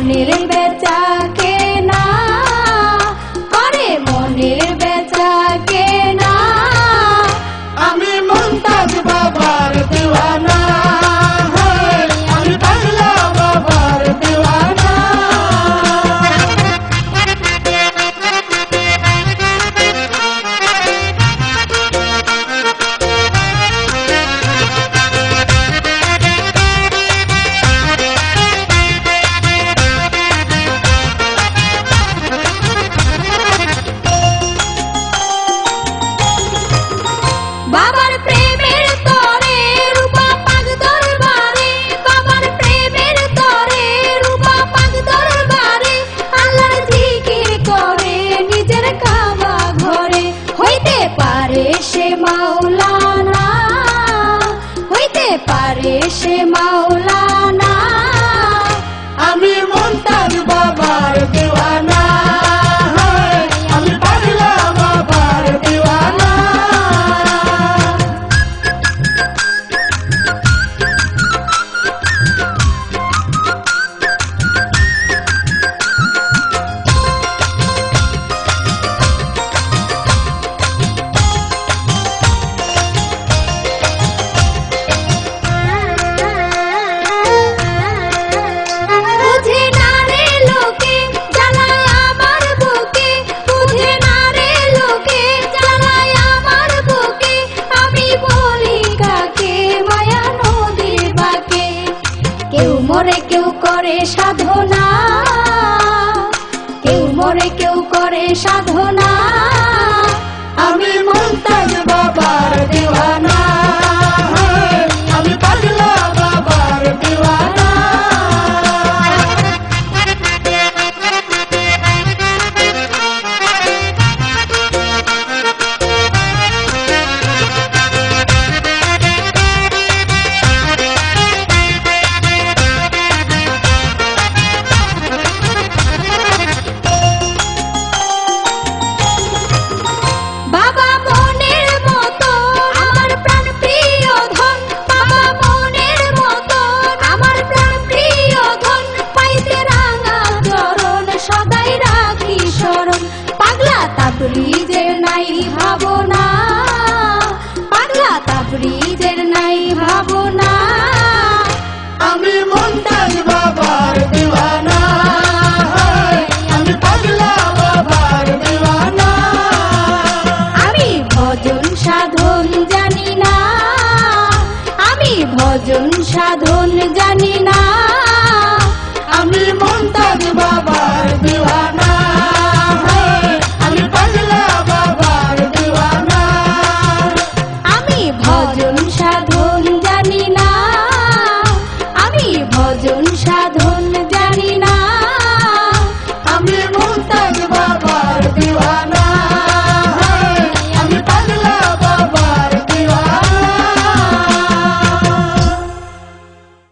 মনের বেচা কেনা করে মনের বেচা কেনা আমি মুমতাজ বাবার দিওয়ানা আমি পাগলা বাবার দিওয়ানা বাবার প্রেমের তরে রূপা পাক দরবারে বাবার প্রেমের তরে রূপা পাক দরবারে আল্লাহর জিকির করে নিজের কাবা ঘরে হইতে পারে সে মাওলানা হইতে পারে সে মাওলানা আমি মুমতাজ বাবার দিওয়ানা আমি পাগলা বাবার দিওয়ানা বুঝে না রে লোকে জ্বালায় আমার বুকে বুঝে না রে লোকে জ্বালায় আমার বুকে আমি বলি কাকে মায়া নদীর বাঁকে কেউ মরে কেউ করে সাধনা কেউ মরে কেউ করে সাধনা